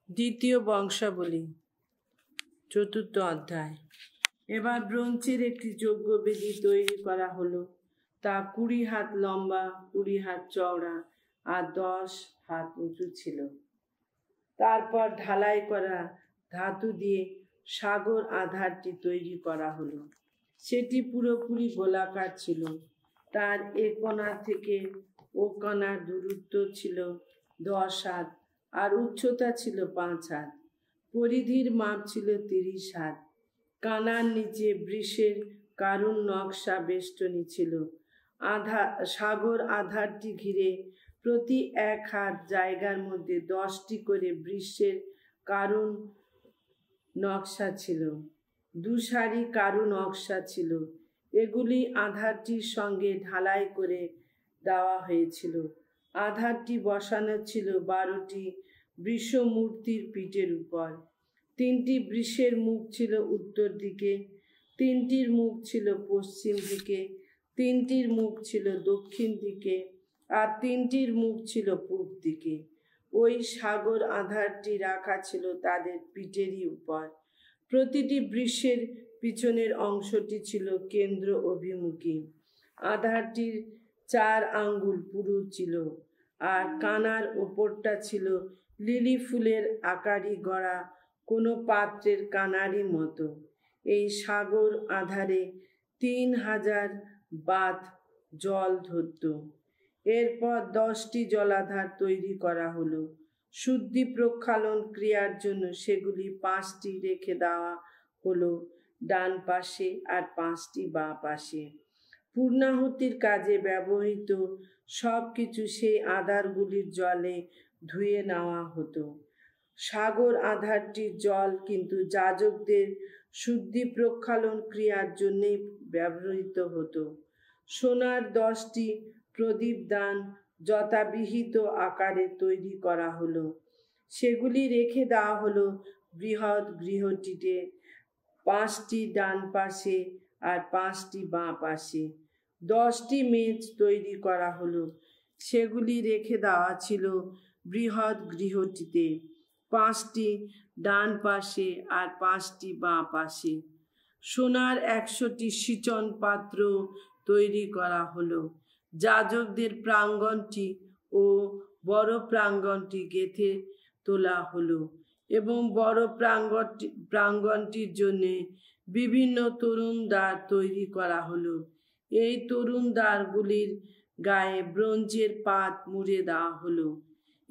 দ্বিতীয় বংশাবলী, চতুর্থ অধ্যায়। এবার ব্রোঞ্জের একটি যজ্ঞবেদী তৈরি করা হলো। তা 20 হাত লম্বা, 20 হাত চওড়া আর 10 হাত উঁচু ছিল। তারপর ঢালাই করা ধাতু দিয়ে সাগর আধারটি তৈরি করা হলো। সেটি পুরোপুরি গোলাকার ছিল। তার এ কোণা থেকে ও কোণার দূরত্ব ছিল 10 হাত আর উচ্চতা ছিল 5 হাত। পরিধির মাপ ছিল 30 হাত। কানার নিচে বৃষের কারুণ নকশা বেষ্টনী ছিল। সাগর আধারটি ঘিরে প্রতি 1 হাত জায়গার মধ্যে 10টি করে বৃষের কারুণ নকশা ছিল। 2 সারি কারুণ নকশা ছিল। এগুলি আধারটির সঙ্গে ঢালাই করে দেওয়া হয়েছিল। আধারটি বসানো ছিল 12টি বৃষ মূর্তির পিঠের উপর। 3টি বৃষের মুখ ছিল উত্তর দিকে, 3টির মুখ ছিল পশ্চিম দিকে, 3টির মুখ ছিল দক্ষিণ দিকে আর 3টির মুখ ছিল পূর্ব দিকে। ওই সাগর আধারটি রাখা ছিল তাদের পিঠেরই উপর। প্রতিটি বৃষের পিছনের অংশটি ছিল কেন্দ্র অভিমুখী। আধারটির 4 আঙ্গুল পুরু ছিল আর কানার ওপরটা ছিল লিলি ফুলের আকারে গড়া কোনো পাত্রের কানারই মতো। এই সাগর আধারে 3000 বাত জল ধরত। এরপর 10টি জলাধার তৈরি করা হলো। শুদ্ধি প্রক্ষালন ক্রিয়ার জন্য সেগুলি 5টি রেখে দেওয়া হলো ডান পাশে আর 5টি বাঁ পাশে। পূর্ণাহুতির কাজে ব্যবহৃত সব কিছু সেই আধারগুলির জলে ধুয়ে নেওয়া হতো। সাগর আধারটির জল কিন্তু যাজকদের শুদ্ধি প্রক্ষালন ক্রিয়ার জন্যই ব্যবহৃত হতো। সোনার 10টি প্রদীপদান যথাবিহিত আকারে তৈরি করা হলো। সেগুলি রেখে দেওয়া হলো বৃহৎ গৃহটিতে, 5টি ডান পাশে আর 5টি বাঁ পাশে। 10টি মেজ তৈরি করা হলো। সেগুলি রেখে দেওয়া ছিল বৃহৎ গৃহটিতে, 5টি ডান পাশে আর 5টি বাঁ পাশে। সোনার 100টি সিঁচন পাত্র তৈরি করা হলো। যাজকদের প্রাঙ্গণটি ও বড় প্রাঙ্গণটি গেঁথে তোলা হলো এবং বড় প্রাঙ্গণটির জন্য বিভিন্ন তরুণ দ্বার তৈরি করা হলো। এই তরুণ দ্বারগুলির গায়ে ব্রোঞ্জের পাত মুড়ে দেওয়া হলো।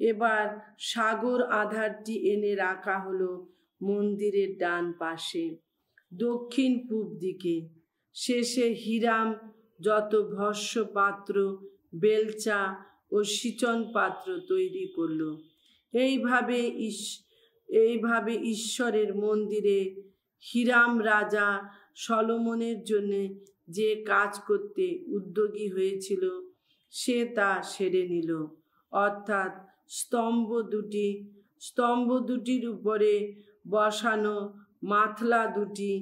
এবার সাগর আধারটি এনে রাখা হলো মন্দিরের ডান পাশে, দক্ষিণ পূব দিকে। শেষে হিরাম যত ভস্য পাত্র, বেলচা ও সিঁচন পাত্র তৈরি করল। এইভাবে ঈশ্বরের মন্দিরে হিরাম রাজা সলোমনের জন্য যে কাজ করতে উদ্যোগী হয়েছিল সে তা সেরে নিল। অর্থাৎ স্তম্ভ দুটির উপরে বসানো মাথলা দুটি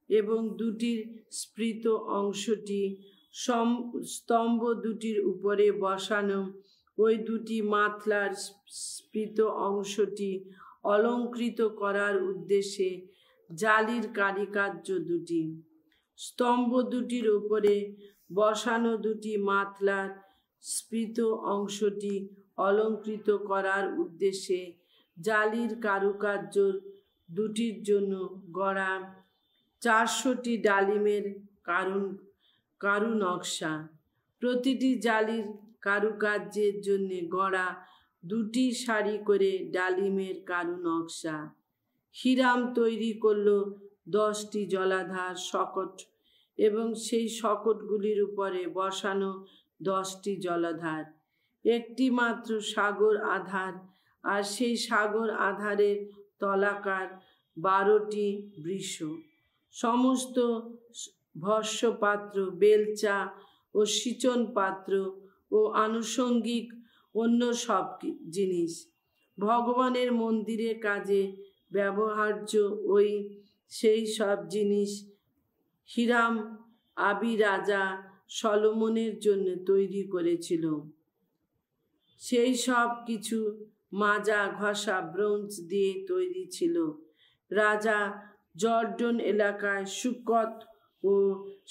এবং দুটির স্ফীত অংশটি, স্তম্ভ দুটির উপরে বসানো ওই দুটি মাথলার স্ফীত অংশটি অলঙ্কৃত করার উদ্দেশ্যে জালির কারিকার্য দুটি, স্তম্ভ দুটির উপরে বসানো দুটি মাথলার স্ফীত অংশটি অলঙ্কৃত করার উদ্দেশ্যে জালির কারুকার্য দুটির জন্য গড়া 400টি ডালিমের কারু নকশা। প্রতিটি জালির কারুকার্যের জন্য গড়া 2টি সারি করে ডালিমের কারু নকশা। হিরাম তৈরি করল 10টি জলাধার শকট এবং সেই শকটগুলির উপরে বসানো 10টি জলাধার, একটি মাত্র সাগর আধার আর সেই সাগর আধারের তলাকার 12টি বৃষ। সমস্ত ভস্যপাত্র, বেলচা ও সিঁচন পাত্র ও আনুষঙ্গিক অন্য সব জিনিস ভগবানের মন্দিরের কাজে ব্যবহার্য সেই সব জিনিস হিরাম আবি রাজা সলোমনের জন্য তৈরি করেছিল। সেই সব কিছু মাজা ঘষা ব্রোঞ্জ দিয়ে তৈরি ছিল। রাজা জর্ডন এলাকায় সুকত ও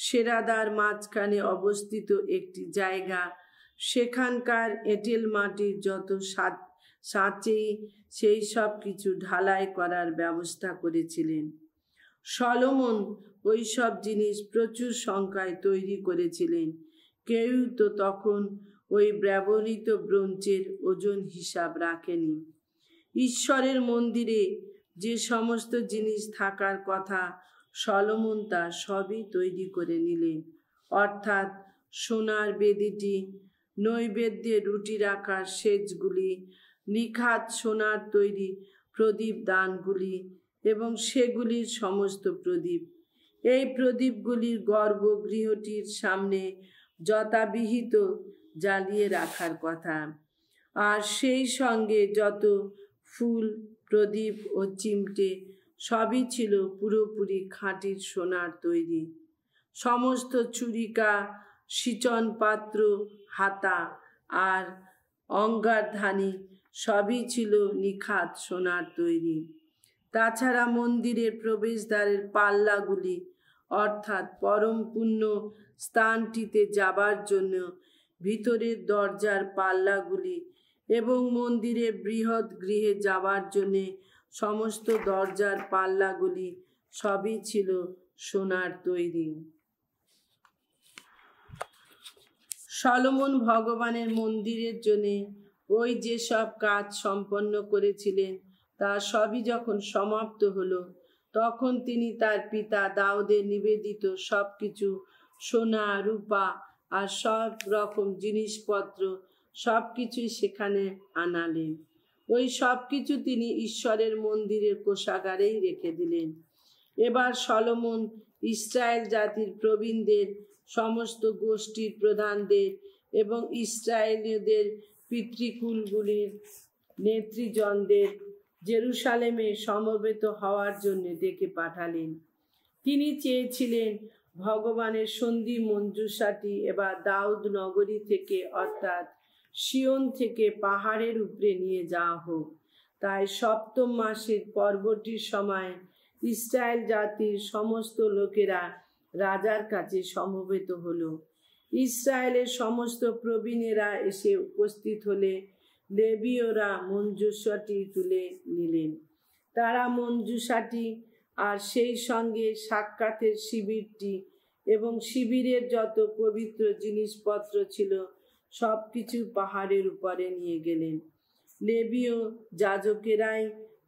সেরাদার মাঝখানে অবস্থিত একটি জায়গা, সেখানকার এঁটেল মাটির যত সাঁচেই সেই সব কিছু ঢালাই করার ব্যবস্থা করেছিলেন। সলোমন ওই সব জিনিস প্রচুর সংখ্যায় তৈরি করেছিলেন। কেউ তো তখন ওই ব্যবহৃত ব্রোঞ্জের ওজন হিসাব রাখেনি। ঈশ্বরের মন্দিরে যে সমস্ত জিনিস থাকার কথা সলোমন তা সবই তৈরি করে নিলেন, অর্থাৎ সোনার বেদিটি, নৈবেদ্যে রুটি রাখার সেজগুলি, নিখাত সোনার তৈরি প্রদীপ দানগুলি এবং সেগুলির সমস্ত প্রদীপ। এই প্রদীপগুলির গর্ভগৃহটির সামনে যথাবিহিত জ্বালিয়ে রাখার কথা, আর সেই সঙ্গে যত ফুল, প্রদীপ ও চিমটে সবই ছিল পুরোপুরি খাঁটি সোনার তৈরি। সমস্ত ছুরিকা, সিচন পাত্র, হাতা আর অঙ্গারধানী সবই ছিল নিখাত সোনার তৈরি। তাছাড়া মন্দিরের প্রবেশদ্বারের পাল্লাগুলি, অর্থাৎ পরম পুণ্য স্থানটিতে যাবার জন্য ভিতরের দরজার পাল্লাগুলি এবং মন্দিরের বৃহৎ গৃহে যাবার জন্য সমস্ত দরজার পাল্লাগুলি সবই ছিল সোনার তৈরি। সলোমন ভগবানের মন্দিরের জন্য ওই যেসব কাজ সম্পন্ন করেছিলেন তা সবই যখন সমাপ্ত হলো, তখন তিনি তার পিতা দাউদের নিবেদিত সব কিছু সোনা, রূপা আর সব রকম জিনিসপত্র সব কিছুই সেখানে আনালেন। ওই সব কিছু তিনি ঈশ্বরের মন্দিরের কোষাগারেই রেখে দিলেন। এবার সলোমন ইসরায়েল জাতির প্রবীণদের, সমস্ত গোষ্ঠীর প্রধানদের এবং ইসরায়েলীয়দের পিতৃকুলগুলির নেতৃজনদের জেরুসালেমে সমবেত হওয়ার জন্য ডেকে পাঠালেন। তিনি চেয়েছিলেন ভগবানের সন্ধি মঞ্জুষাটি এবার দাউদ নগরী থেকে, অর্থাৎ সিয়ন থেকে পাহাড়ের উপরে নিয়ে যাওয়া হোক। তাই সপ্তম মাসের পর্বটির সময় ইসরায়েল জাতির সমস্ত লোকেরা রাজার কাছে সমবেত হলো। ইসরায়েলের সমস্ত প্রবীণেরা এসে উপস্থিত হলে লেবীয়রা মঞ্জুষাটি তুলে নিলেন। তারা মঞ্জুষাটি আর সেই সঙ্গে সাক্ষাতের শিবিরটি এবং শিবিরের যত পবিত্র জিনিসপত্র ছিল সব কিছু পাহাড়ের উপরে নিয়ে গেলেন। লেবীয় যাজকেরাই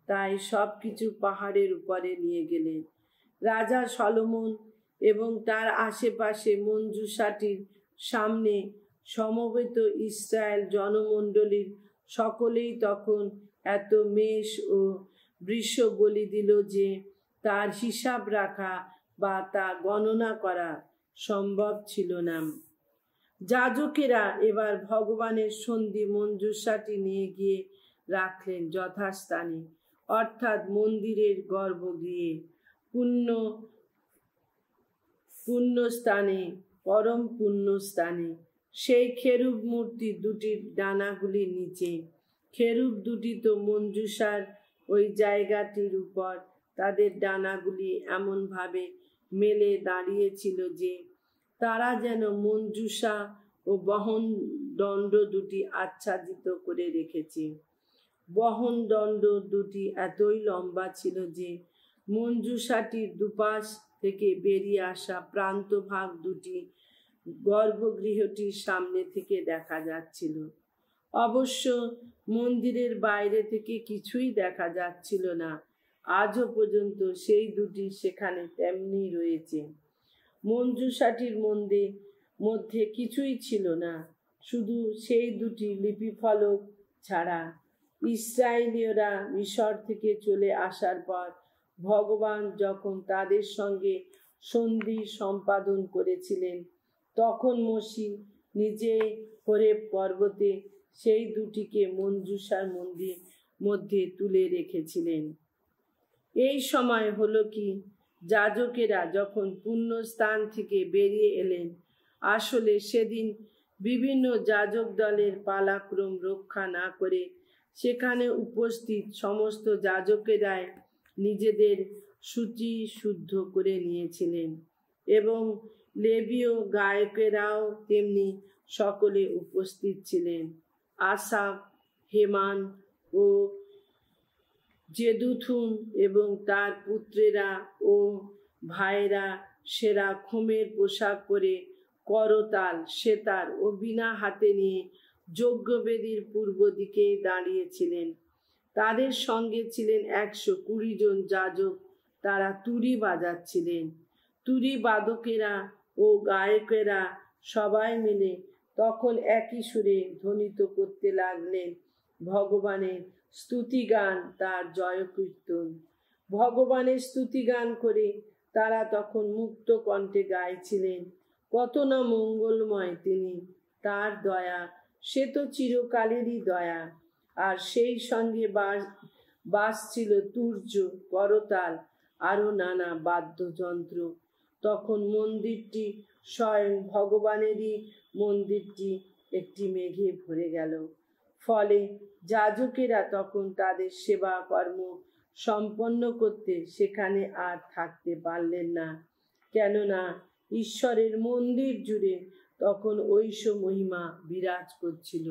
তাই সব কিছু পাহাড়ের উপরে নিয়ে গেলেন। রাজা সলোমন এবং তার আশেপাশে মঞ্জুষাটির সামনে সমবেত ইসরায়েল জনমণ্ডলীর সকলেই তখন এত মেষ ও বৃষ বলি দিল যে তার হিসাব রাখা বা তা গণনা করা সম্ভব ছিল না। যাজকেরা এবার ভগবানের সন্ধি মঞ্জুষাটি নিয়ে গিয়ে রাখলেন যথাস্থানে, অর্থাৎ মন্দিরের গর্ভগৃহে, পুণ্যস্থানে, পরম পুণ্যস্থানে, সেই খেরুব মূর্তি দুটির ডানাগুলির নিচে। খেরুব দুটি তো মঞ্জুষার ওই জায়গাটির উপর তাদের ডানাগুলি এমনভাবে মেলে দাঁড়িয়েছিল যে তারা যেন মঞ্জুষা ও বহন দণ্ড দুটি আচ্ছাদিত করে রেখেছে। বহন দণ্ড দুটি এতই লম্বা ছিল যে মঞ্জুষাটির দুপাশ থেকে বেরিয়ে আসা প্রান্ত ভাগ দুটি গর্ভগৃহটির সামনে থেকে দেখা যাচ্ছিল। অবশ্য মন্দিরের বাইরে থেকে কিছুই দেখা যাচ্ছিল না। আজও পর্যন্ত সেই দুটি সেখানে তেমনি রয়েছে। মঞ্জুষাটির মধ্যে কিছুই ছিল না, শুধু সেই দুটি লিপিফলক ছাড়া। ইসরায়েলীয়রা মিশর থেকে চলে আসার পর ভগবান যখন তাদের সঙ্গে সন্ধি সম্পাদন করেছিলেন, তখন মোশি নিজে হোরেব পর্বতে সেই দুটিকে মঞ্জুষার মধ্যে তুলে রেখেছিলেন। এই সময় হলো কি, যাজকেরা যখন পুণ্যস্থান থেকে বেরিয়ে এলেন, আসলে সেদিন বিভিন্ন যাজক দলের পালাক্রম রক্ষা না করে সেখানে উপস্থিত সমস্ত যাজকেরাই নিজেদের সূচি শুদ্ধ করে নিয়েছিলেন এবং লেবীয় গায়কেরাও তেমনি সকলে উপস্থিত ছিলেন। আসাফ, হেমান ও জেদুথুন এবং তার পুত্রেরা ও ভাইরা সেরা খোমের পোশাক পরে করতাল, সেতার ও বীণা হাতে নিয়ে যজ্ঞবেদীর পূর্ব দিকে দাঁড়িয়েছিলেন। তাদের সঙ্গে ছিলেন 120 জন যাজক। তারা তুরি বাজাচ্ছিলেন। তুরি বাদকেরা ও গায়কেরা সবাই মিলে তখন একই সুরে ধ্বনিত করতে লাগলেন ভগবানের স্তুতিগান, তার জয়কীর্তন। ভগবানের স্তুতিগান করে তারা তখন মুক্ত কণ্ঠে গাইছিলেন, কত না মঙ্গলময় তিনি, তার দয়া সে তো চিরকালেরই দয়া। আর সেই সঙ্গে বাজছিল তুর্য, করতাল, আরো নানা বাদ্যযন্ত্র। তখন মন্দিরটি, স্বয়ং ভগবানেরই মন্দিরটি একটি মেঘে ভরে গেল। ফলে যাজকেরা তখন তাদের সেবা কর্ম সম্পন্ন করতে সেখানে আর থাকতে পারলেন না, কেননা ঈশ্বরের মন্দির জুড়ে তখন ঐশ মহিমা বিরাজ করছিল।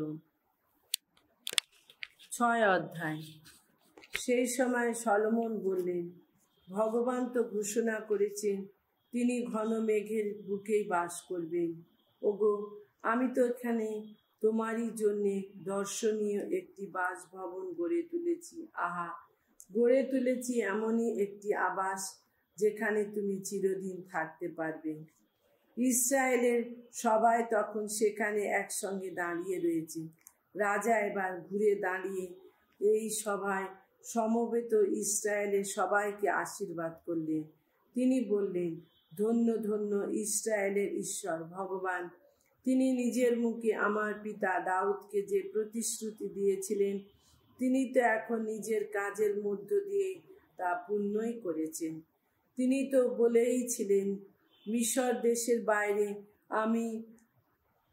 6 অধ্যায়। সেই সময় সলোমন বললেন, ভগবান তো ঘোষণা করেছেন তিনি ঘন মেঘের বুকেই বাস করবেন। ওগো, আমি তো এখানে তোমারই জন্যে দর্শনীয় একটি বাসভবন গড়ে তুলেছি। আহা, গড়ে তুলেছি এমনই একটি আবাস যেখানে তুমি চিরদিন থাকতে পারবে। ইসরায়েলের সবাই তখন সেখানে একসঙ্গে দাঁড়িয়ে রয়েছে। রাজা এবার ঘুরে দাঁড়িয়ে এই সভায় সমবেত ইসরায়েলের সবাইকে আশীর্বাদ করলেন। তিনি বললেন, ধন্য ধন্য ইসরায়েলের ঈশ্বর ভগবান, তিনি নিজের মুখে আমার পিতা দাউদকে যে প্রতিশ্রুতি দিয়েছিলেন, তিনি তো এখন নিজের কাজের মধ্য দিয়ে তা পূর্ণই করেছেন। তিনি তো বলেইছিলেন, মিশর দেশের বাইরে আমি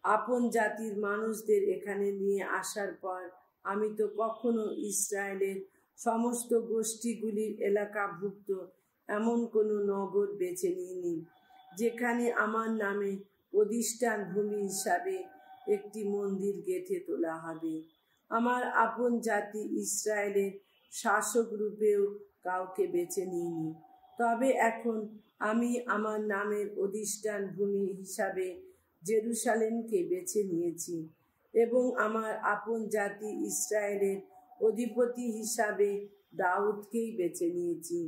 আপন জাতির মানুষদের এখানে নিয়ে আসার পর আমি তো কখনো ইসরায়েলের সমস্ত গোষ্ঠীগুলির এলাকাভুক্ত এমন কোনো নগর বেছে নিইনি যেখানে আমার নামে অধিষ্ঠান ভূমি হিসাবে একটি মন্দির গেঁথে তোলা হবে। আমার আপন জাতি ইসরায়েলের শাসক রূপেও কাউকে বেছে নিইনি। তবে এখন আমি আমার নামের অধিষ্ঠান ভূমি হিসাবে জেরুসালেমকে বেছে নিয়েছি এবং আমার আপন জাতি ইসরায়েলের অধিপতি হিসাবে দাউদকেই বেছে নিয়েছি।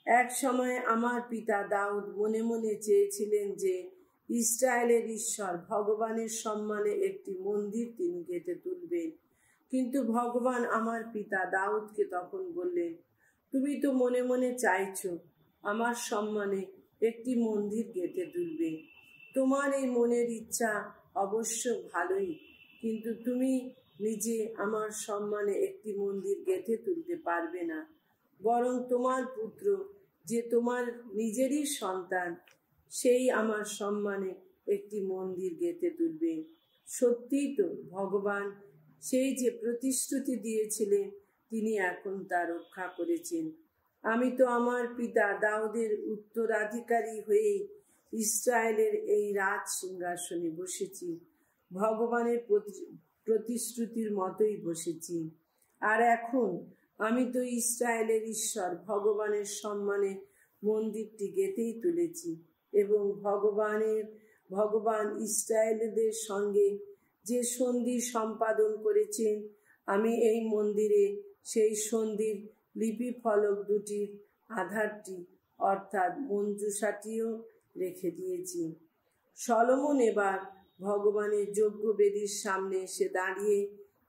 এক সময় আমার পিতা দাউদ মনে মনে চেয়েছিলেন যে ইসরায়েলের ঈশ্বর ভগবানের সম্মানে একটি মন্দির তিনি গেঁথে তুলবেন। কিন্তু ভগবান আমার পিতা দাউদকে তখন বললেন, তুমি তো মনে মনে চাইছো আমার সম্মানে একটি মন্দির গেঁথে তুলবে। তোমার এই মনের ইচ্ছা অবশ্য ভালোই, কিন্তু তুমি নিজে আমার সম্মানে একটি মন্দির গেঁথে তুলতে পারবে না। বরং তোমার পুত্র, যে তোমার নিজেরই সন্তান, সেই আমার সম্মানে একটি মন্দির গেঁথে তুলবে। সত্যিই তো ভগবান সেই যে প্রতিশ্রুতি দিয়েছিলেন তিনি এখন তা রক্ষা করেছেন। আমি তো আমার পিতা দাউদের উত্তরাধিকারী হয়ে ইসরায়েলের এই রাজ সিংহাসনে বসেছি, ভগবানের প্রতিশ্রুতির মতোই বসেছি। আর এখন আমি তো ইসরায়েলের ঈশ্বর ভগবানের সম্মানে মন্দিরটি গেঁথেই তুলেছি এবং ভগবান ইসরায়েলদের সঙ্গে যে সন্ধি সম্পাদন করেছেন, আমি এই মন্দিরে সেই সন্ধির লিপি ফলক দুটির আধারটি অর্থাৎ মঞ্জুষাটিও রেখে দিয়েছি। সলোমন এবার ভগবানের যজ্ঞবেদীর সামনে এসে দাঁড়িয়ে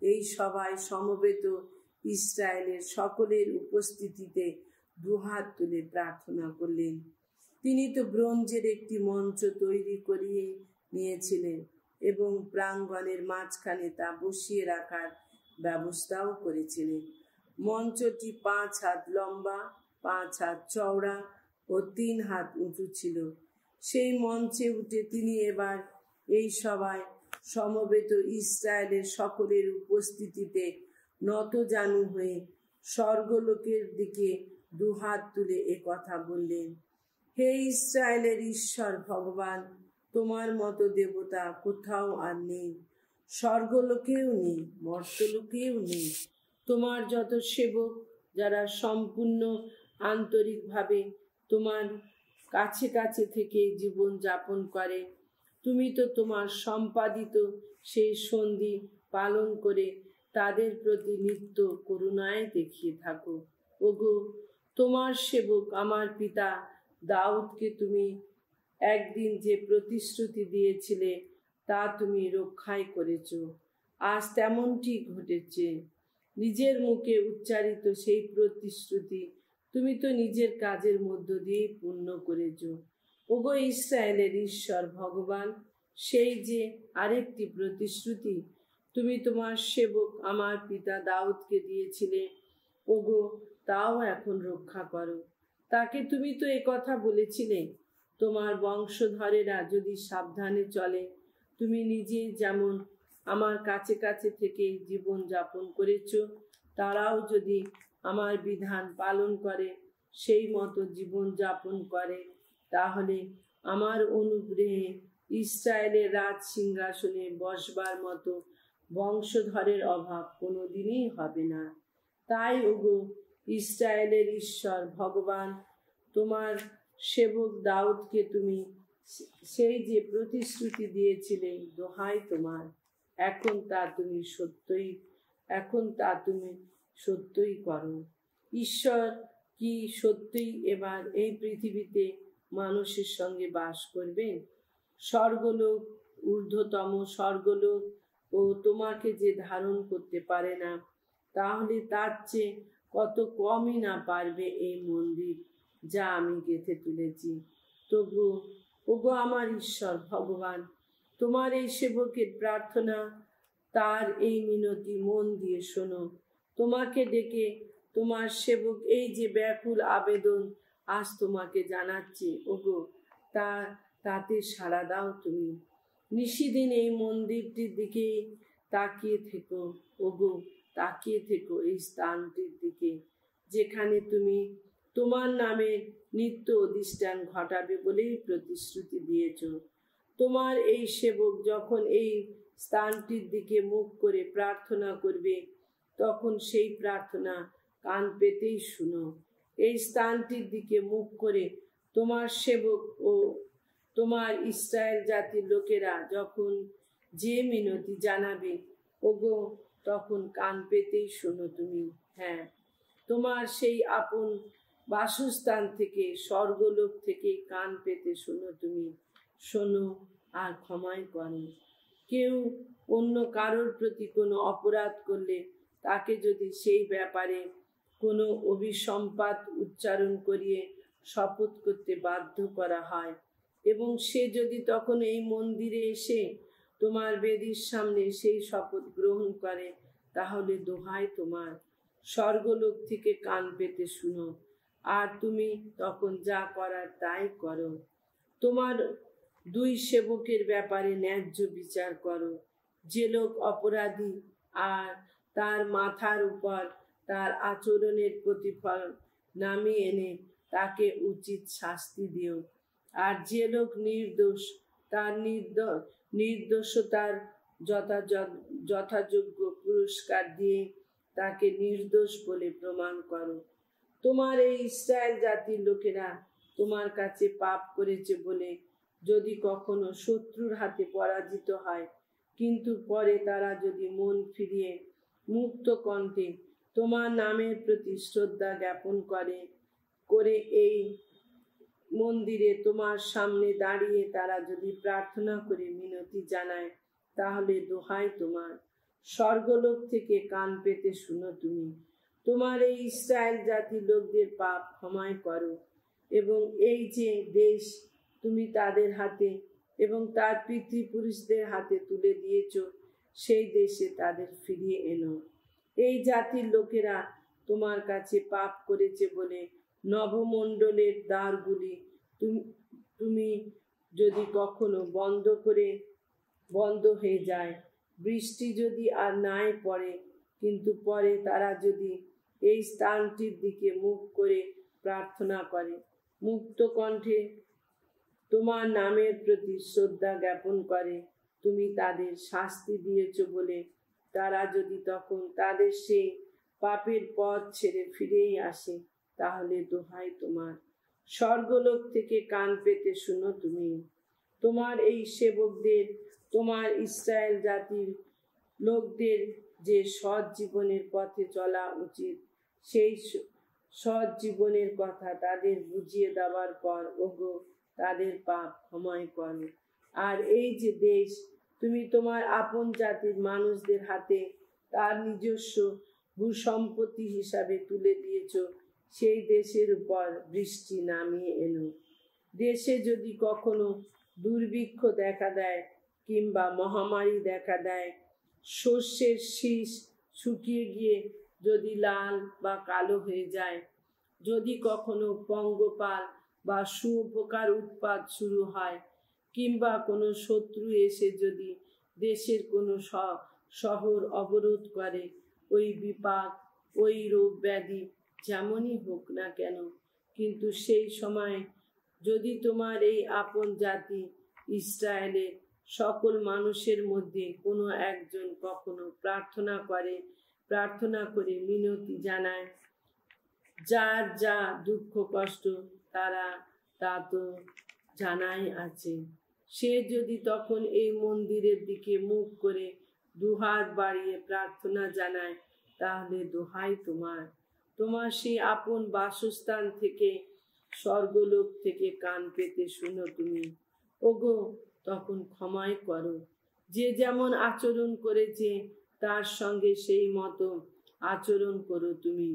এই সভায় সমবেত ইসরায়েলের সকলের উপস্থিতিতে দুহাত তুলে প্রার্থনা করলেন। তিনি তো ব্রোঞ্জের একটি মঞ্চ তৈরি করিয়ে নিয়েছিলেন এবং প্রাঙ্গণের মাঝখানে তা বসিয়ে রাখার ব্যবস্থাও করেছিলেন। মঞ্চটি 5 হাত লম্বা, 5 হাত চওড়া ও 3 হাত উঁচু ছিল। সেই মঞ্চে উঠে তিনি এবার এই সভায় সমবেত ইসরায়েলের সকলের উপস্থিতিতে নত জানু হয়ে স্বর্গলোকের দিকে দুহাত তুলে এ কথা বললেন, হে ইসরায়েলের ঈশ্বর ভগবান, তোমার মতো দেবতা কোথাও আর নেই, স্বর্গলোকেও নেই, মর্তলোকেও নেই। তোমার যত সেবক যারা সম্পূর্ণ আন্তরিকভাবে তোমার কাছে কাছে থেকে জীবন যাপন করে, তুমি তো তোমার সম্পাদিত সেই সন্ধি পালন করে তাদের প্রতি নিত্য করুণায় দেখিয়ে থাকো। ওগো, তোমার সেবক আমার পিতা দাউদকে তুমি একদিন যে প্রতিশ্রুতি দিয়েছিলে তা তুমি রক্ষাই করেছ। আজ তেমনটি ঘটেছে। নিজের মুখে উচ্চারিত সেই প্রতিশ্রুতি তুমি তো নিজের কাজের মধ্য দিয়ে পূর্ণ করেছ। ওগো ইসরায়েলের ঈশ্বর ভগবান, সেই যে আরেকটি প্রতিশ্রুতি তুমি তোমার সেবক আমার পিতা দাউদকে দিয়েছিলে, ওগো তাও এখন রক্ষা করো। তাকে তুমি তো এ কথা বলেছিলে, তোমার বংশধরেরা যদি সাবধানে চলে, তুমি নিজে যেমন আমার কাছে কাছে থেকে জীবন যাপন করেছ, তারাও যদি আমার বিধান পালন করে সেই মতো জীবন যাপন করে, তাহলে আমার অনুগ্রহে ইসরায়েলের রাজ সিংহাসনে বসবার মতো বংশধরের অভাব কোনোদিনই হবে না। তাই ওগো ইসরায়েলের ঈশ্বর ভগবান, তোমার সেবক দাউদকে তুমি সেই যে প্রতিশ্রুতি দিয়েছিলে, দোহাই তোমার, এখন তা তুমি সত্যই করো। ঈশ্বর কি সত্যই এবার এই পৃথিবীতে মানুষের সঙ্গে বাস করবেন? স্বর্গলোক, ঊর্ধ্বতম স্বর্গলোক ও তোমাকে যে ধারণ করতে পারে না, তাহলে তার চেয়ে কত কমই না পারবে এই মন্দির যা আমি গেঁথে তুলেছি। তবু ওগো আমার ঈশ্বর ভগবান, তোমার এই সেবকের প্রার্থনা, তার এই মিনতি মন দিয়ে শোনো। তোমাকে ডেকে তোমার সেবক এই যে ব্যাকুল আবেদন আজ তোমাকে জানাচ্ছি, ওগো তাতে সাড়া দাও। তুমি নিশিদিন এই মন্দিরটির দিকে তাকিয়ে থেকো, ওগো তাকিয়ে থেকো এই স্থানটির দিকে যেখানে তুমি তোমার নামে নিত্য অধিষ্ঠান ঘটাবে বলেই প্রতিশ্রুতি দিয়েছ। তোমার এই সেবক যখন এই স্থানটির দিকে মুখ করে প্রার্থনা করবে, তখন সেই প্রার্থনা কান পেতেই শুনো। এই স্থানটির দিকে মুখ করে তোমার সেবক ও তোমার ইসরায়েল জাতির লোকেরা যখন যে মিনতি জানাবে, ওগো তখন কান পেতেই শোনো তুমি। হ্যাঁ, তোমার সেই আপন বাসস্থান থেকে, স্বর্গলোক থেকে কান পেতে শোনো তুমি। শোনো আর ক্ষমাই করো। কেউ অন্য কারোর প্রতি কোনো অপরাধ করলে তাকে যদি সেই ব্যাপারে কোনো অভিসম্পাত উচ্চারণ করিয়ে শপথ করতে বাধ্য করা হয়, এবং সে যদি তখন এই মন্দিরে এসে তোমার বেদির সামনে সেই শপথ গ্রহণ করে, তাহলে দোহাই তোমার, স্বর্গলোক থেকে কান পেতে শুনো, আর তুমি তখন যা করার তাই করো। তোমার দুই সেবকের ব্যাপারে ন্যায্য বিচার করো। যে লোক অপরাধী, আর তার মাথার উপর তার আচরণের প্রতিফল নামিয়ে এনে তাকে উচিত শাস্তি দিও। আর যে লোক নির্দোষ, তার নির্দোষতার যথাযোগ্য পুরস্কার দিয়ে তাকে নির্দোষ বলে প্রমাণ করো। তোমার এই ইসরায়েল জাতির লোকেরা তোমার কাছে পাপ করেছে বলে যদি কখনো শত্রুর হাতে পরাজিত হয়, কিন্তু পরে তারা যদি মন ফিরিয়ে মুক্ত কণ্ঠে তোমার নামের প্রতি শ্রদ্ধা জ্ঞাপন করে এই মন্দিরে তোমার সামনে দাঁড়িয়ে তারা যদি প্রার্থনা করে মিনতি জানায়, তাহলে দোহাই তোমার, স্বর্গলোক থেকে কান পেতে শুনো তুমি। তোমার এই ইসরায়েল জাতির লোকদের পাপ ক্ষমাই করো, এবং এই যে দেশ তুমি তাদের হাতে এবং তার পিতৃপুরুষদের হাতে তুলে দিয়েছ, সেই দেশে তাদের ফিরিয়ে এনো। এই জাতির লোকেরা তোমার কাছে পাপ করেছে বলে নবমণ্ডলের দ্বারগুলি তুমি যদি কখনো বন্ধ হয়ে যায়, বৃষ্টি যদি আর নাই পড়ে, কিন্তু পরে তারা যদি এই স্থানটির দিকে মুখ করে প্রার্থনা করে, মুক্ত কণ্ঠে তোমার নামের প্রতি শ্রদ্ধা জ্ঞাপন করে, তুমি তাদের শাস্তি দিয়েছ বলে তারা যদি তখন তাদের সেই পাপের পথ ছেড়ে ফিরেই আসে, তাহলে দোহাই তোমার, স্বর্গলোক থেকে কান পেতে শুনো তুমি। তোমার এই সেবকদের, তোমার ইসরায়েল জাতির লোকদের যে সৎ জীবনের পথে চলা উচিত, সেই সৎ জীবনের কথা তাদের বুঝিয়ে দেওয়ার পর ওগো তাদের পাপ ক্ষমাই করো। আর এই যে দেশ তুমি তোমার আপন জাতির মানুষদের হাতে তার নিজস্ব ভূসম্পত্তি হিসাবে তুলে দিয়েছ, সেই দেশের উপর বৃষ্টি নামিয়ে এনো। দেশে যদি কখনো দুর্ভিক্ষ দেখা দেয় কিংবা মহামারী দেখা দেয়, শস্যের শীষ শুকিয়ে গিয়ে যদি লাল বা কালো হয়ে যায়, যদি কখনো পঙ্গপাল বা শুঁয়োপোকার উৎপাত শুরু হয়, কিংবা কোনো শত্রু এসে যদি দেশের কোনো শহর অবরোধ করে, ওই বিপাক, ওই রোগ ব্যাধি যেমনই হোক না কেন, কিন্তু সেই সময় যদি তোমার এই আপন জাতি ইসরায়েলের সকল মানুষের মধ্যে কোনো একজন কখনো প্রার্থনা করে মিনতি জানায়, যার যা দুঃখ কষ্ট তারা তা তো জানাই আছে, সে যদি তখন এই মন্দিরের দিকে মুখ করে দুহাত বাড়িয়ে প্রার্থনা জানায়, তাহলে দোহাই তোমার, তোমার সেই আপন বাসস্থান থেকে স্বর্গলোক থেকে কান পেতে শুনো তুমি। ওগো তখন ক্ষমাই করো, যে যেমন আচরণ করেছে তার সঙ্গে সেই মতো আচরণ করো তুমি।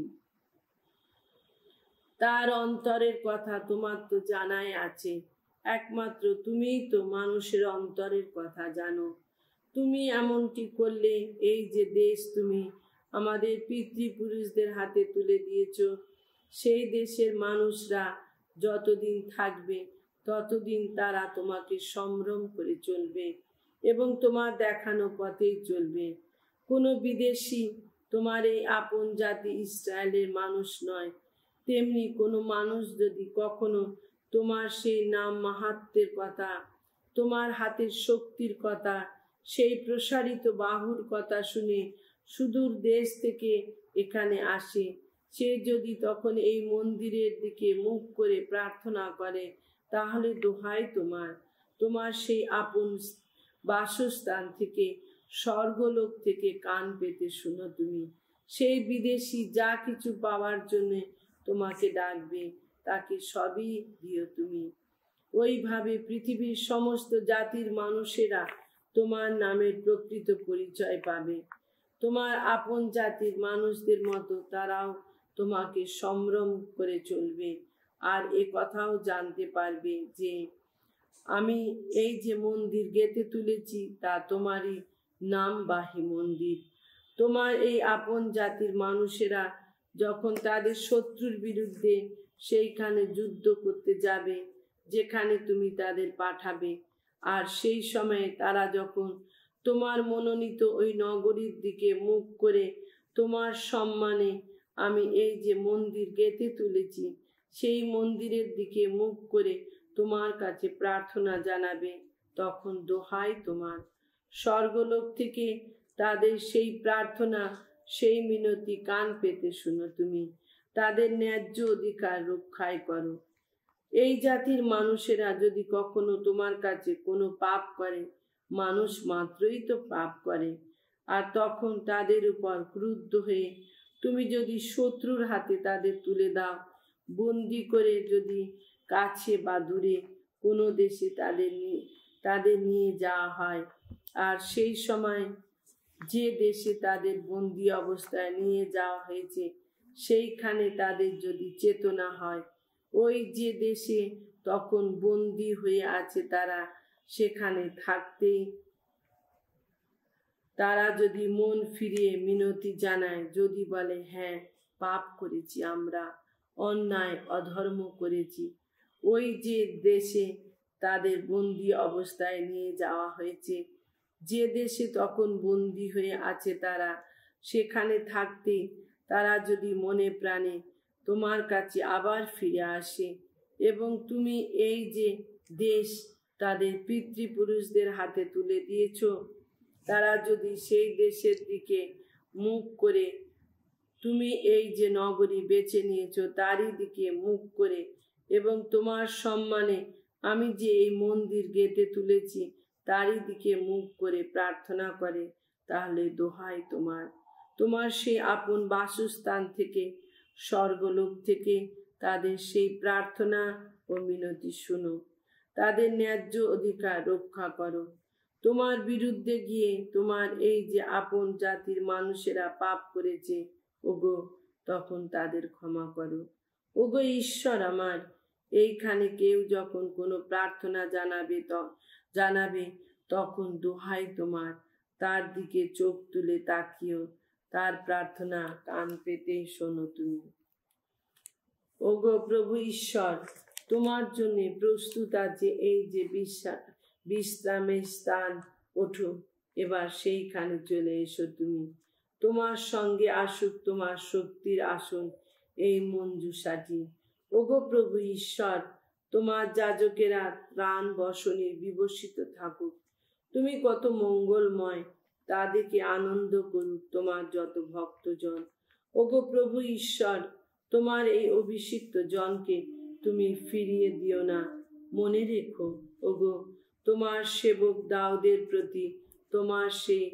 তার অন্তরের কথা তোমার তো জানাই আছে, একমাত্র তুমিই তো মানুষের অন্তরের কথা জানো। তুমি এমনটি করলে এই যে দেশ তুমি আমাদের পিতৃপুরুষদের হাতে তুলে দিয়েছ, সেই দেশের মানুষরা যতদিন থাকবে ততদিন তারা তোমাকে সম্ভ্রম করে চলবে এবং তোমার দেখানো পথেই চলবে। কোনো বিদেশি তোমার এই আপন জাতি ইসরায়েলের মানুষ নয়, তেমনি কোনো মানুষ যদি কখনো তোমার সেই নাম মাহাত্ম্যের কথা, তোমার হাতের শক্তির কথা, সেই প্রসারিত বাহুর কথা শুনে সুদূর দেশ থেকে এখানে আসে, সে যদি তখন এই মন্দিরের দিকে মুখ করে প্রার্থনা করে, তাহলে দোহাই তোমার, তোমার সেই আপন বাসস্থান থেকে স্বর্গলোক থেকে কান পেতে শুনো তুমি। সেই বিদেশি যা কিছু পাওয়ার জন্য তোমাকে ডাকবে, তাকে সবই দিও তুমি। ওইভাবে পৃথিবীর সমস্ত জাতির মানুষেরা তোমার নামের প্রকৃত পরিচয় পাবে। তোমার আপন জাতির মানুষদের মতো তারাও তোমাকে সম্ভ্রম করে চলবে, আর এ কথাও জানতে পারবে যে আমি এই যে মন্দির গেঁথে তুলেছি তা তোমারই নামবাহী মন্দির। তোমার এই আপন জাতির মানুষেরা যখন তাদের শত্রুর বিরুদ্ধে সেইখানে যুদ্ধ করতে যাবে যেখানে তুমি তাদের পাঠাবে, আর সেই সময়ে তারা যখন তোমার মনোনীত ওই নগরীর দিকে মুখ করে তোমার সম্মানে আমি এই যে মন্দির গেঁথে তুলেছি সেই মন্দিরের দিকে মুখ করে তোমার কাছে প্রার্থনা জানাবে, তখন দোহাই তোমার, স্বর্গলোক থেকে তাদের সেই প্রার্থনা, সেই মিনতি কান পেতে শুনো তুমি, তাদের ন্যায্য অধিকার রক্ষাই করো। এই জাতির মানুষেরা যদি কখনো তোমার কাছে কোনো পাপ করে, মানুষ মাত্রই তো পাপ করে, আর তখন তাদের উপর ক্রুদ্ধ হয়ে তুমি যদি শত্রুর হাতে তাদের তুলে দাও, বন্দি করে যদি কাছে বা দূরে কোনো দেশে তাদের নিয়ে যাওয়া হয়, আর সেই সময় যে দেশে তাদের বন্দি অবস্থায় নিয়ে যাওয়া হয়েছে সেইখানে তাদের যদি চেতনা হয়, ওই যে দেশে তখন বন্দি হয়ে আছে তারা, সেখানে থাকতেই তারা যদি মন ফিরিয়ে মিনতি জানায়, যদি বলে হ্যাঁ পাপ করেছি, আমরা অন্যায় অধর্ম করেছি, ওই যে দেশে তাদের বন্দি অবস্থায় নিয়ে যাওয়া হয়েছে, যে দেশে তখন বন্দি হয়ে আছে তারা, সেখানে থাকতে তারা যদি মনে প্রাণে তোমার কাছে আবার ফিরে আসে, এবং তুমি এই যে দেশ তাদের পিতৃপুরুষদের হাতে তুলে দিয়েছ, তারা যদি সেই দেশের দিকে মুখ করে, তুমি এই যে নগরী বেছে নিয়েছ তারই দিকে মুখ করে, এবং তোমার সম্মানে আমি যে এই মন্দির গেটে তুলেছি তারই দিকে মুখ করে প্রার্থনা করে, তাহলে দোহাই তোমার সেই আপন বাসস্থান থেকে, স্বর্গলোক থেকে তাদের সেই প্রার্থনা ও মিনতি শুনো। তাদের ন্যায্য অধিকার রক্ষা করো। তোমার বিরুদ্ধে গিয়ে তোমার এই যে আপন জাতির মানুষেরা পাপ করেছে, ওগো, তখন তাদের ক্ষমা করো। ওগো ঈশ্বর আমার, এইখানে কেউ যখন কোনো প্রার্থনা জানাবে তখন দোহাই তোমার তার দিকে চোখ তুলে তাকিও, তার প্রার্থনা কান পেতেই শোনো তুমি। ওগো প্রভু ঈশ্বর, তোমার জন্য প্রস্তুত আছে এই যে বিশ্রামের স্থান, ওঠো, এবার সেইখানে চলে এসো তুমি। তোমার সঙ্গে আসুক তোমার শক্তির আসন এই মঞ্জুষাটি। ওগো প্রভু ঈশ্বর, তোমার যাজকেরা প্রাণ বসনে বিবসিত থাকুক। তুমি কত মঙ্গলময়, তা দেখে আনন্দ করুক তোমার যত ভক্তজন। ওগো প্রভু ঈশ্বর, তোমার এই অভিষিক্ত জনকে তুমি ফিরিয়ে দিও না। মনে রেখো ওগো, তোমার সেবক দাউদের প্রতি তোমার সেই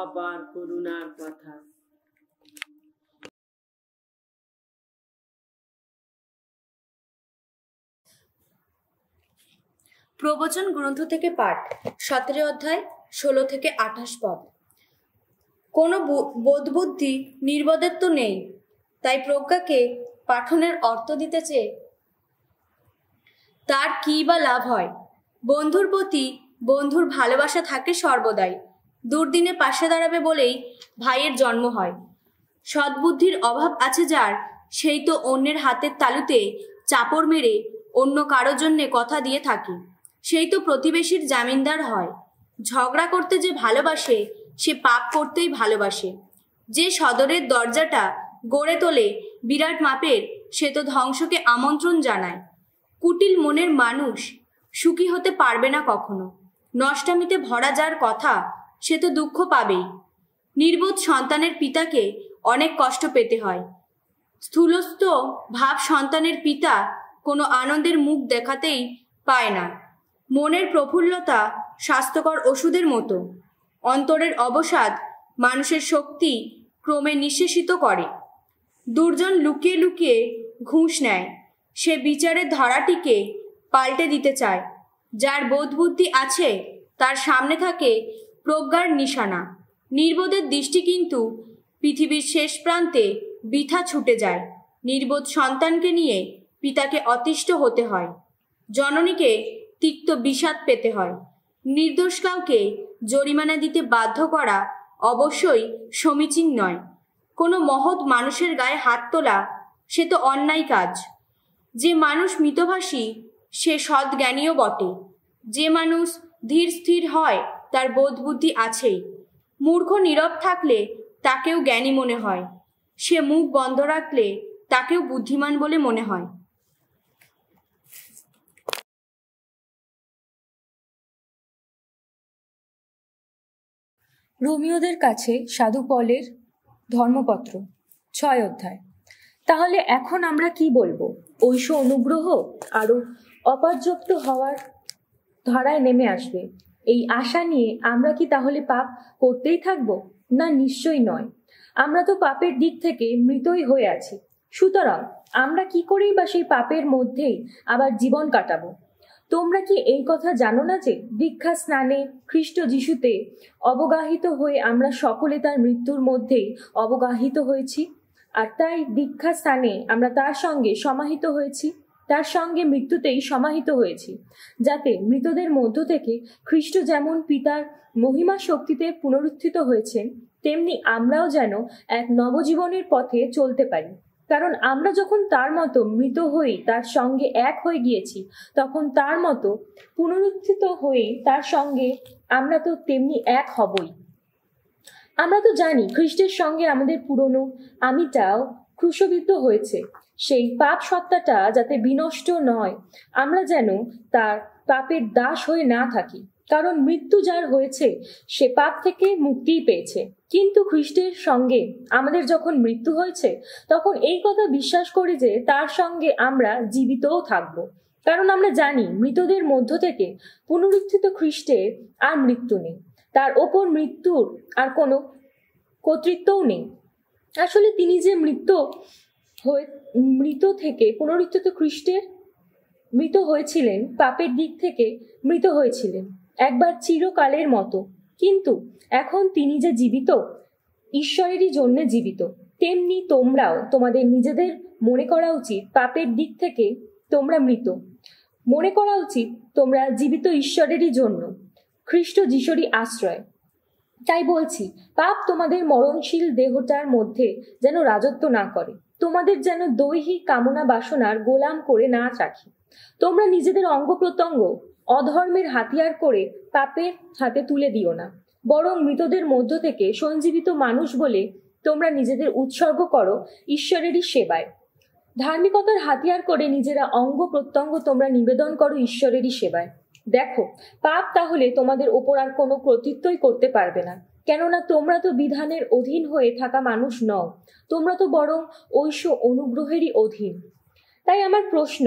অপার করুণার কথা। প্রবচন গ্রন্থ থেকে পাঠ, 17 অধ্যায় 16 থেকে 28 পদ। কোনো বোধবুদ্ধি নির্বোধের তো নেই, তাই প্রজ্ঞাকে পাঠনের অর্থ দিতে চেয়ে তার কী বা লাভ হয়? বন্ধুর প্রতি বন্ধুর ভালোবাসা থাকে সর্বদাই। দুর্দিনে পাশে দাঁড়াবে বলেই ভাইয়ের জন্ম হয়। সদ্বুদ্ধির অভাব আছে যার, সেই তো অন্যের হাতের তালুতে চাপড় মেরে অন্য কারো জন্যে কথা দিয়ে থাকে, সেই তো প্রতিবেশীর জামিনদার হয়। ঝগড়া করতে যে ভালোবাসে সে পাপ করতেই ভালোবাসে। যে সদরের দরজাটা গড়ে তোলে বিরাট মাপের, সে তো ধ্বংসকে আমন্ত্রণ জানায়। কুটিল মনের মানুষ সুখী হতে পারবে না কখনো। নষ্টামিতে ভরা যার কথা, সে তো দুঃখ পাবেই। নির্বোধ সন্তানের পিতাকে অনেক কষ্ট পেতে হয়। স্থূলস্থ ভাব সন্তানের পিতা কোনো আনন্দের মুখ দেখাতেই পায় না। মনের প্রফুল্লতা স্বাস্থ্যকর ওষুধের মতো। অন্তরের অবসাদ মানুষের শক্তি ক্রমে নিঃশেষিত করে। দুর্জন লুকিয়ে লুকিয়ে ঘুষ নেয়, সে বিচারের ধারাটিকে পাল্টে দিতে চায়। যার বোধবুদ্ধি আছে তার সামনে থাকে প্রজ্ঞার নিশানা। নির্বোধের দৃষ্টি কিন্তু পৃথিবীর শেষ প্রান্তে বৃথা ছুটে যায়। নির্বোধ সন্তানকে নিয়ে পিতাকে অতিষ্ঠ হতে হয়, জননীকে তিক্ত বিষাদ পেতে হয়। নির্দোষ কাউকে জরিমানা দিতে বাধ্য করা অবশ্যই সমীচীন নয়। কোনো মহৎ মানুষের গায়ে হাত তোলা সে তো অন্যায় কাজ। যে মানুষ মিতভাষী সে সৎজ্ঞানীও বটে। যে মানুষ ধীর স্থির হয় তার বোধবুদ্ধি আছেই। মূর্খ নীরব থাকলে তাকেও জ্ঞানী মনে হয়, সে মুখ বন্ধ রাখলে তাকেও বুদ্ধিমান বলে মনে হয়। রোমিওদের কাছে সাধু পলের ধর্মপত্র, 6 অধ্যায়। তাহলে এখন আমরা কি বলবো? ঐশ অনুগ্রহ আরো অপর্যাপ্ত হওয়ার ধারায় নেমে আসবে, এই আশা নিয়ে আমরা কি তাহলে পাপ করতেই থাকবো? না, নিশ্চয়ই নয়। আমরা তো পাপের দিক থেকে মৃতই হয়ে আছি। সুতরাং আমরা কি করেই বা সেই পাপের মধ্যেই আবার জীবন কাটাবো? তোমরা কি এই কথা জানো না যে দীক্ষা স্নানে খ্রিস্ট যিশুতে অবগাহিত হয়ে আমরা সকলে তার মৃত্যুর মধ্যেই অবগাহিত হয়েছি, আর তাই দীক্ষা স্থানে আমরা তার সঙ্গে সমাহিত হয়েছি, তার সঙ্গে মৃত্যুতেই সমাহিত হয়েছি, যাতে মৃতদের মধ্য থেকে খ্রিস্ট যেমন পিতার মহিমা শক্তিতে পুনরুত্থিত হয়েছেন, তেমনি আমরাও যেন এক নবজীবনের পথে চলতে পারি। কারণ আমরা যখন তার মতো মৃত হয়ে তার সঙ্গে এক হয়ে গিয়েছি, তখন তার মতো পুনরুত্থিত হয়ে তার সঙ্গে আমরা তো তেমনি এক হবই। আমরা তো জানি খ্রিস্টের সঙ্গে আমাদের পুরনো আমিটাও ক্রুশবিদ্ধ হয়েছে। সেই পাপ সত্তাটা যাতে বিনষ্ট নয়, আমরা যেন তার পাপের দাস হয়ে না থাকি, কারণ মৃত্যু যার হয়েছে সে পাপ থেকে মুক্তিই পেয়েছে। কিন্তু খ্রিস্টের সঙ্গে আমাদের যখন মৃত্যু হয়েছে, তখন এই কথা বিশ্বাস করি যে তার সঙ্গে আমরা জীবিতও থাকব, কারণ আমরা জানি মৃতদের মধ্য থেকে পুনরুত্থিত খ্রিস্টের আর মৃত্যু নেই, তার ওপর মৃত্যুর আর কোনো কর্তৃত্বও নেই। আসলে তিনি যে মৃত থেকে পুনরুত্থিত খ্রিস্টের মৃত হয়েছিলেন, পাপের দিক থেকে মৃত হয়েছিলেন একবার চিরকালের মতো, কিন্তু এখন তিনি যে জীবিত, ঈশ্বরেরই জন্য জীবিত, তেমনি তোমরাও তোমাদের নিজেদের মনে করা উচিত পাপের দিক থেকে তোমরা মৃত, মনে করা উচিত তোমরা জীবিত ঈশ্বরেরই জন্য, খ্রিস্ট যিশুরই আশ্রয়। তাই বলছি, পাপ তোমাদের মরণশীল দেহটার মধ্যে যেন রাজত্ব না করে, তোমাদের যেন দৈহিক কামনা বাসনার গোলাম করে না রাখে। তোমরা নিজেদের অঙ্গ প্রত্যঙ্গ অধর্মের হাতিয়ার করে পাপের হাতে তুলে দিও না, বরং মৃতদের মধ্য থেকে সঞ্জীবিত মানুষ বলে তোমরা নিজেদের উৎসর্গ করো ঈশ্বরেরই সেবায়। ধার্মিকতার হাতিয়ার করে নিজেরা অঙ্গ প্রত্যঙ্গ তোমরা নিবেদন করো ঈশ্বরেরই সেবায়। দেখো, পাপ তাহলে তোমাদের ওপর আর কোনো কর্তৃত্বই করতে পারবে না, কেননা তোমরা তো বিধানের অধীন হয়ে থাকা মানুষ নও, তোমরা তো বরং ঐশ অনুগ্রহেরই অধীন। তাই আমার প্রশ্ন,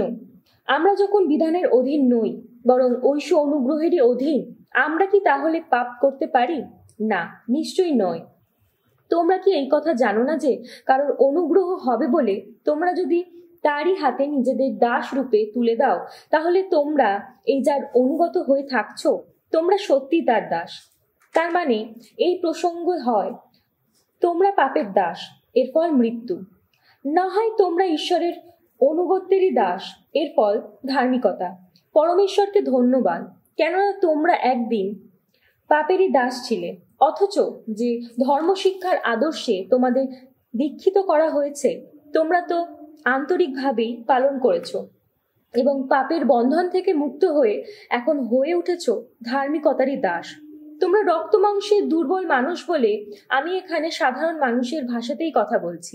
আমরা যখন বিধানের অধীন নই, বরং ঐশ অনুগ্রহেরই অধীন, আমরা কি তাহলে পাপ করতে পারি? না, নিশ্চয়ই নয়। তোমরা কি এই কথা জানো না যে কারণ অনুগ্রহ হবে বলে তোমরা যদি তারই হাতে নিজেদের দাস রূপে তুলে দাও, তাহলে তোমরা এই যার অনুগত হয়ে থাকছো, তোমরা সত্যি তার দাস। তার মানে এই প্রসঙ্গ হয় তোমরা পাপের দাস, এর ফল মৃত্যু, না হয় তোমরা ঈশ্বরের অনুগত্যেরই দাস, এর ফল ধার্মিকতা। পরমেশ্বরকে ধন্যবাদ, কেননা তোমরা একদিন পাপেরই দাস ছিলে, অথচ যে ধর্মশিক্ষার আদর্শে তোমাদের দীক্ষিত করা হয়েছে তোমরা তো আন্তরিকভাবেই পালন করেছ এবং পাপের বন্ধন থেকে মুক্ত হয়ে এখন হয়ে উঠেছ ধার্মিকতারই দাস। তোমরা রক্ত মাংসের দুর্বল মানুষ বলে আমি এখানে সাধারণ মানুষের ভাষাতেই কথা বলছি।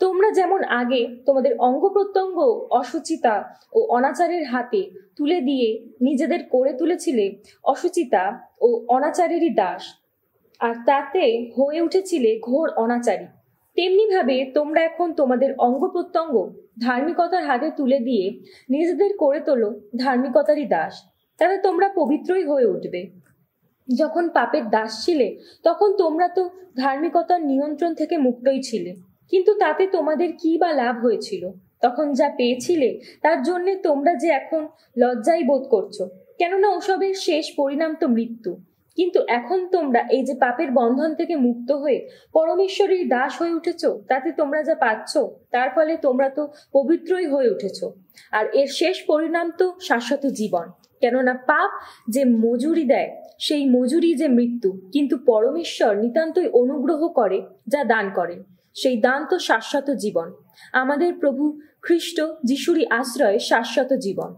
তোমরা যেমন আগে তোমাদের অঙ্গ প্রত্যঙ্গ অসুচিতা ও অনাচারের হাতে তুলে দিয়ে নিজেদের করে তুলেছিলে অসুচিতা ও অনাচারেরই দাস, আর তাতে হয়ে উঠেছিলে ঘোর অনাচারী, তেমনিভাবে তোমরা এখন তোমাদের অঙ্গ প্রত্যঙ্গ ধার্মিকতার হাতে তুলে দিয়ে নিজেদের করে তোলো ধার্মিকতারই দাস, তাহলে তোমরা পবিত্রই হয়ে উঠবে। যখন পাপের দাস ছিলে তখন তোমরা তো ধার্মিকতার নিয়ন্ত্রণ থেকে মুক্তই ছিলে, কিন্তু তাতে তোমাদের কি বা লাভ হয়েছিল? তখন যা পেয়েছিলে তার জন্যে তোমরা যে এখন লজ্জাই বোধ করছো, কেননা ওসবের শেষ পরিণাম তো মৃত্যু। কিন্তু এখন তোমরা এই যে পাপের বন্ধন থেকে মুক্ত হয়ে পরমেশ্বরের দাস হয়ে উঠেছো, তাতে তোমরা যা পাচ্ছ তার ফলে তোমরা তো পবিত্রই হয়ে উঠেছো, আর এর শেষ পরিণাম তো শাশ্বত জীবন। কেননা পাপ যে মজুরি দেয় সেই মজুরি যে মৃত্যু, কিন্তু পরমেশ্বর নিতান্তই অনুগ্রহ করে যা দান করেন, সেই দান তো শাশ্বত জীবন, আমাদের প্রভু খ্রিস্ট যিশুরই আশ্রয়ে শাশ্বত জীবন।